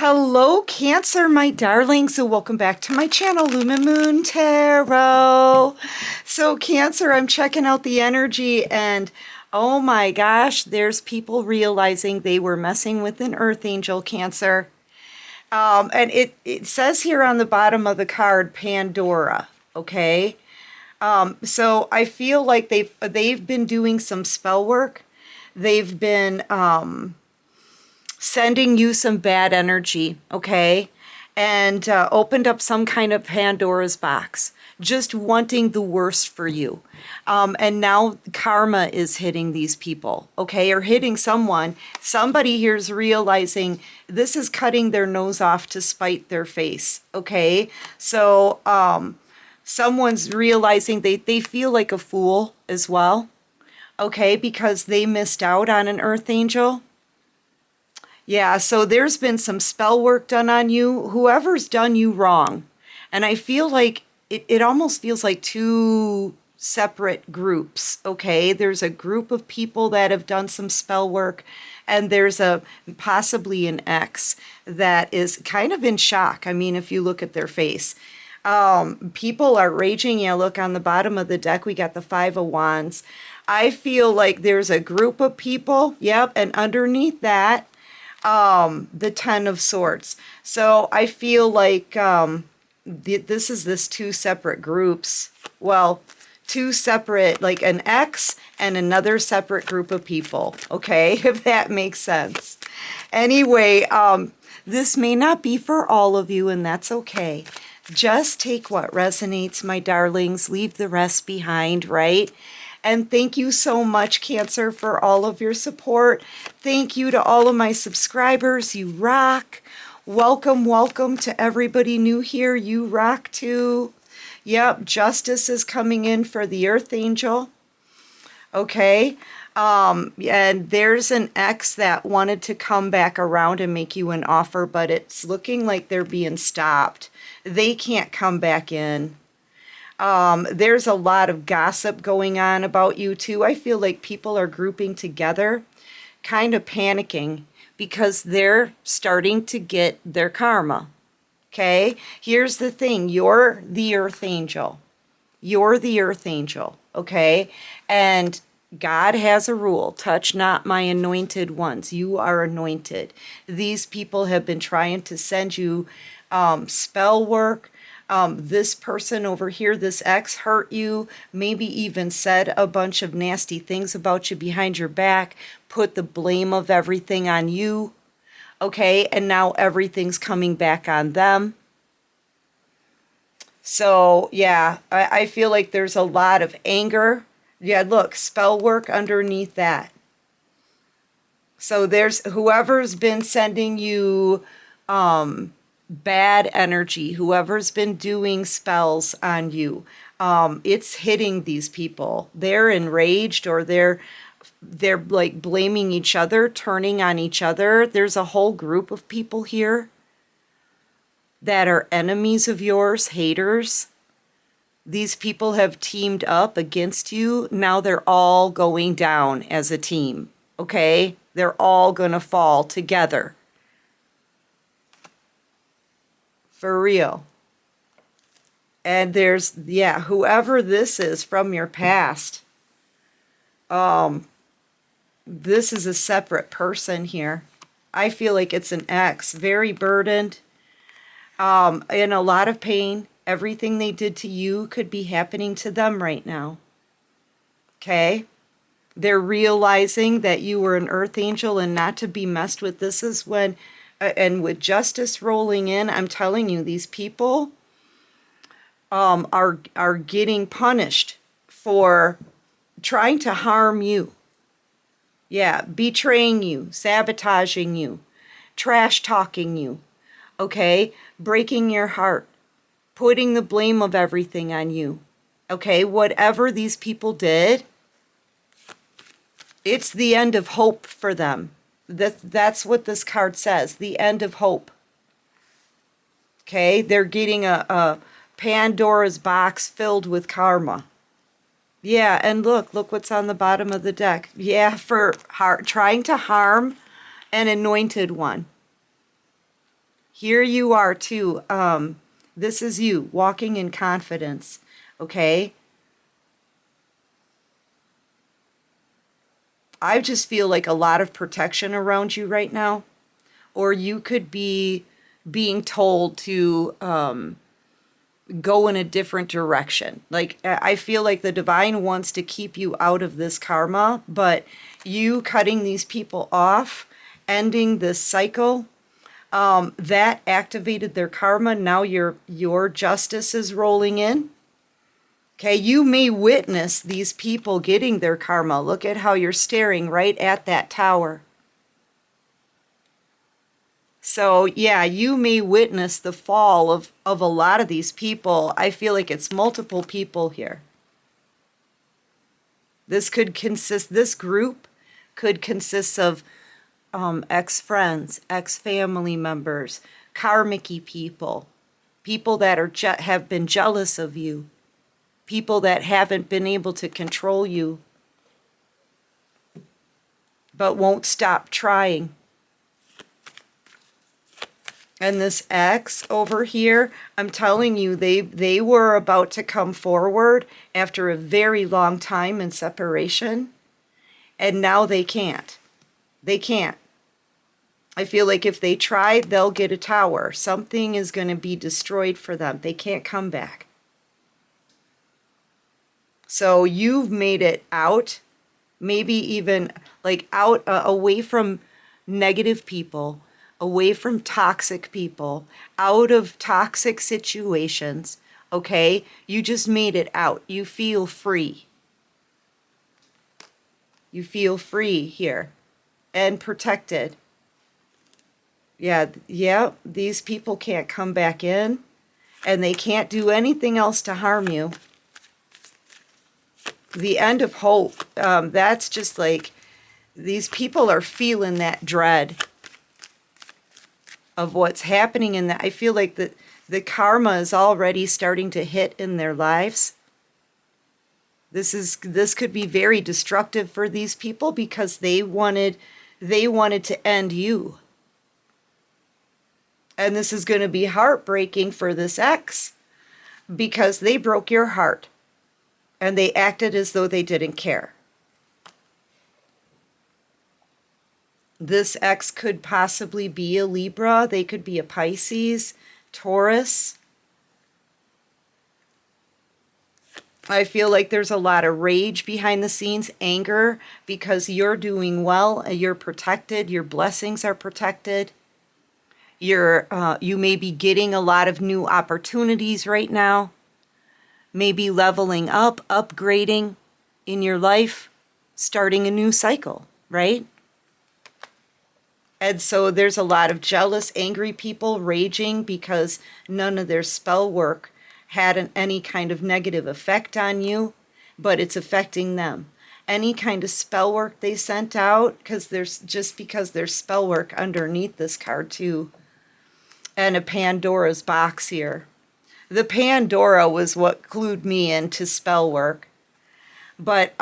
Hello, Cancer, my darlings. So welcome back to my channel, Lumen Moon Tarot. So Cancer, I'm checking out the energy and oh my gosh, there's people realizing they were messing with an earth angel, Cancer. And it says here on the bottom of the card, Pandora, okay? So I feel like they've been doing some spell work. They've been sending you some bad energy, okay? And opened up some kind of Pandora's box, just wanting the worst for you. And now karma is hitting these people, okay? Or hitting someone. Somebody here is realizing this is cutting their nose off to spite their face, okay? So someone's realizing they feel like a fool as well, okay? Because they missed out on an earth angel. Yeah, so there's been some spell work done on you, whoever's done you wrong. And I feel like it almost feels like two separate groups, okay? There's a group of people that have done some spell work, and there's possibly an ex that is kind of in shock. I mean, if you look at their face. People are raging. Yeah, look on the bottom of the deck, we got the Five of Wands. I feel like there's a group of people, yep, and underneath that, the Ten of Swords. So I feel like this two separate groups. Well, two separate, like an ex and another separate group of people. Okay, if that makes sense. Anyway, this may not be for all of you, and that's okay. Just take what resonates, my darlings. Leave the rest behind, right? And thank you so much, Cancer, for all of your support. Thank you to all of my subscribers. You rock. Welcome, welcome to everybody new here. You rock too. Yep, justice is coming in for the Earth Angel. Okay. And there's an ex that wanted to come back around and make you an offer, but it's looking like they're being stopped. They can't come back in. There's a lot of gossip going on about you too. I feel like people are grouping together, kind of panicking because they're starting to get their karma. Okay? Here's the thing. You're the Earth Angel. You're the Earth Angel. Okay? And God has a rule. Touch not my anointed ones. You are anointed. These people have been trying to send you spell work. This person over here, this ex, hurt you, maybe even said a bunch of nasty things about you behind your back, put the blame of everything on you, okay? And now everything's coming back on them. So, yeah, I feel like there's a lot of anger. Yeah, look, spell work underneath that. So there's whoever's been sending you bad energy, whoever's been doing spells on you, it's hitting these people. They're enraged, or they're like blaming each other, turning on each other. There's a whole group of people here that are enemies of yours, haters. These people have teamed up against you. Now they're all going down as a team, okay? They're all gonna fall together. For real. And there's, yeah, whoever this is from your past, this is a separate person here. I feel like it's an ex, very burdened, in a lot of pain. Everything they did to you could be happening to them right now. Okay? They're realizing that you were an earth angel and not to be messed with. This is when... and with justice rolling in, I'm telling you, these people are getting punished for trying to harm you. Yeah, betraying you, sabotaging you, trash talking you, okay? Breaking your heart, putting the blame of everything on you, okay? Whatever these people did, it's the end of hope for them. That's what this card says, the end of hope. Okay, they're getting a Pandora's box filled with karma. Yeah, and look what's on the bottom of the deck. Yeah, for trying to harm an anointed one. Here you are too. This is you walking in confidence. Okay. I just feel like a lot of protection around you right now. Or you could be being told to go in a different direction. Like, I feel like the divine wants to keep you out of this karma, but you cutting these people off, ending this cycle, that activated their karma. Now your justice is rolling in. Okay, you may witness these people getting their karma. Look at how you're staring right at that tower. So, yeah, you may witness the fall of a lot of these people. I feel like it's multiple people here. This group could consist of ex-friends, ex-family members, karmic-y people, people that have been jealous of you, people that haven't been able to control you, but won't stop trying. And this ex over here, I'm telling you, they were about to come forward after a very long time in separation, and now they can't. They can't. I feel like if they try, they'll get a tower. Something is going to be destroyed for them. They can't come back. So you've made it out, maybe even like out, away from negative people, away from toxic people, out of toxic situations, okay? You just made it out. You feel free. You feel free here and protected. Yeah, these people can't come back in, and they can't do anything else to harm you. The end of hope, that's just like, these people are feeling that dread of what's happening in that. I feel like the karma is already starting to hit in their lives. This could be very destructive for these people because they wanted to end you. And this is going to be heartbreaking for this ex because they broke your heart and they acted as though they didn't care. This ex could possibly be a Libra. They could be a Pisces, Taurus. I feel like there's a lot of rage behind the scenes, anger, because you're doing well, you're protected, your blessings are protected. You may be getting a lot of new opportunities right now. Maybe leveling up, upgrading in your life, starting a new cycle, right? And so there's a lot of jealous, angry people raging because none of their spell work had any kind of negative effect on you, but it's affecting them. Any kind of spell work they sent out, because there's spell work underneath this card too. And a Pandora's box here. The Pandora was what clued me into spell work. But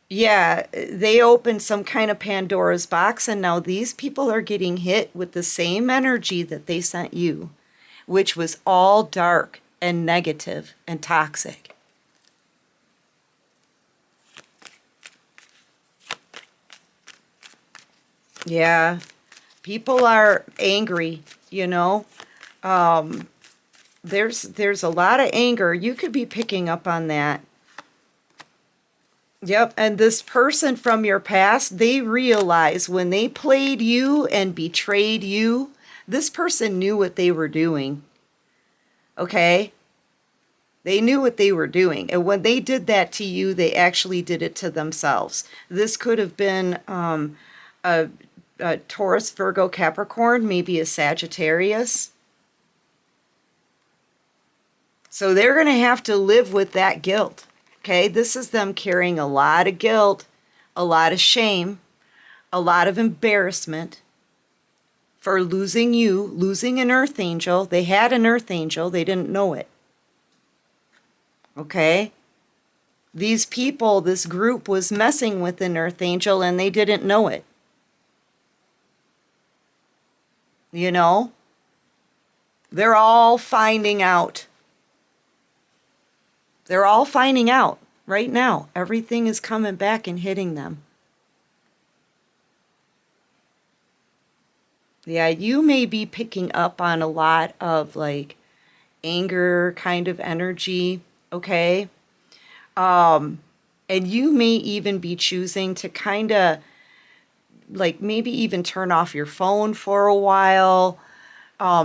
yeah, they opened some kind of Pandora's box, and now these people are getting hit with the same energy that they sent you, which was all dark and negative and toxic. Yeah, people are angry, you know. There's a lot of anger. You could be picking up on that. Yep, and this person from your past, they realize when they played you and betrayed you, this person knew what they were doing. Okay? They knew what they were doing. And when they did that to you, they actually did it to themselves. This could have been a Taurus, Virgo, Capricorn, maybe a Sagittarius. So they're going to have to live with that guilt. Okay, this is them carrying a lot of guilt, a lot of shame, a lot of embarrassment for losing you, losing an earth angel. They had an earth angel, they didn't know it. Okay? These people, this group was messing with an earth angel and they didn't know it. You know? They're all finding out. They're all finding out right now. Everything is coming back and hitting them. Yeah, you may be picking up on a lot of like anger kind of energy, okay? And you may even be choosing to kind of like maybe even turn off your phone for a while,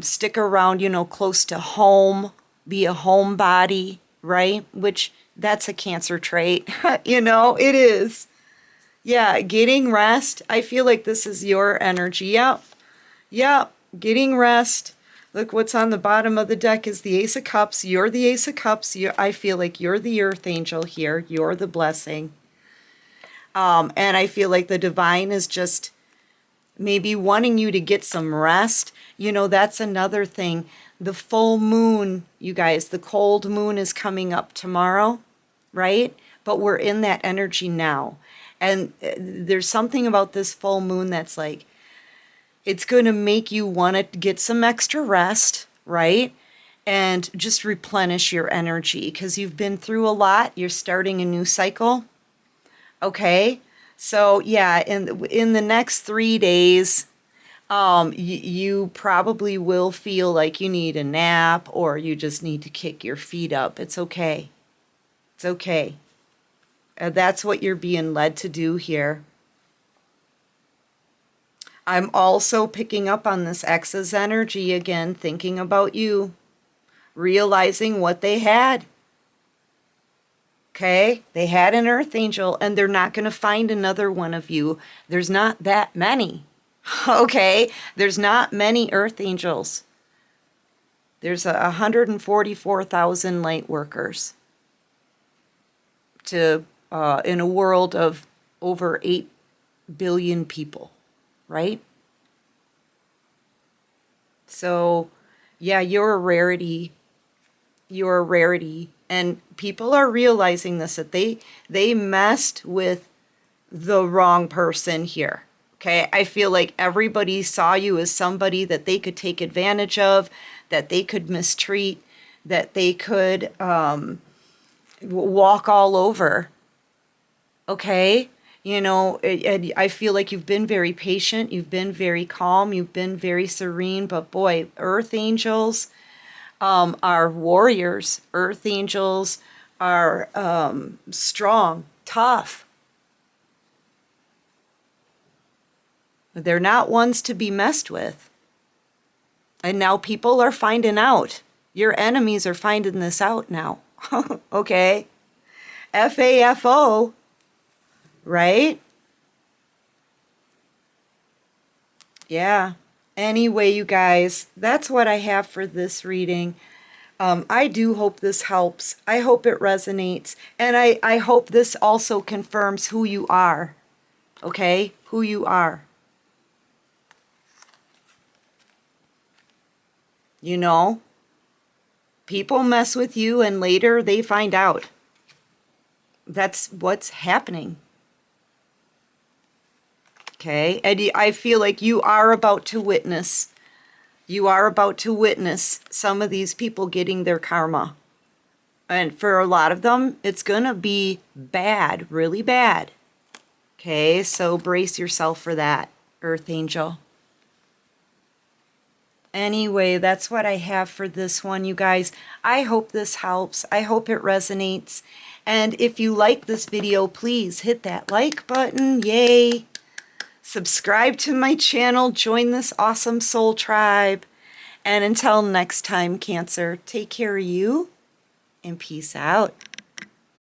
stick around, you know, close to home, be a homebody, right? Which that's a Cancer trait, you know, it is. Yeah, getting rest. I feel like this is your energy. Yep. Yep. Getting rest. Look, what's on the bottom of the deck is the Ace of Cups. You're the Ace of Cups. I feel like you're the Earth Angel here. You're the blessing. And I feel like the divine is just maybe wanting you to get some rest. You know, that's another thing. The full moon, you guys, the cold moon is coming up tomorrow, right? But we're in that energy now. And there's something about this full moon that's like, it's going to make you want to get some extra rest, right? And just replenish your energy because you've been through a lot. You're starting a new cycle. Okay. So yeah, in the next 3 days, you probably will feel like you need a nap or you just need to kick your feet up. It's okay. It's okay. That's what you're being led to do here. I'm also picking up on this ex's energy again, thinking about you, realizing what they had. Okay? They had an earth angel and they're not going to find another one of you. There's not that many. Okay? There's not many earth angels. There's 144,000 light workers to in a world of over 8 billion people, right? So, yeah, you're a rarity. You're a rarity. And people are realizing this, that they messed with the wrong person here. Okay, I feel like everybody saw you as somebody that they could take advantage of, that they could mistreat, that they could walk all over. Okay, you know, I feel like you've been very patient, you've been very calm, you've been very serene, but boy, earth angels are warriors. Earth angels are strong, tough. They're not ones to be messed with. And now people are finding out. Your enemies are finding this out now. Okay? FAFO, right? Yeah. Anyway, you guys, that's what I have for this reading. I do hope this helps. I hope it resonates. And I hope this also confirms who you are. Okay? Who you are. You know? People mess with you and later they find out. That's what's happening. Okay? And I feel like you are about to witness. You are about to witness some of these people getting their karma. And for a lot of them, it's going to be bad, really bad. Okay? So brace yourself for that, Earth Angel. Anyway, that's what I have for this one, you guys. I hope this helps. I hope it resonates. And if you like this video, please hit that like button. Yay! Subscribe to my channel. Join this awesome soul tribe. And until next time, Cancer, take care of you and peace out.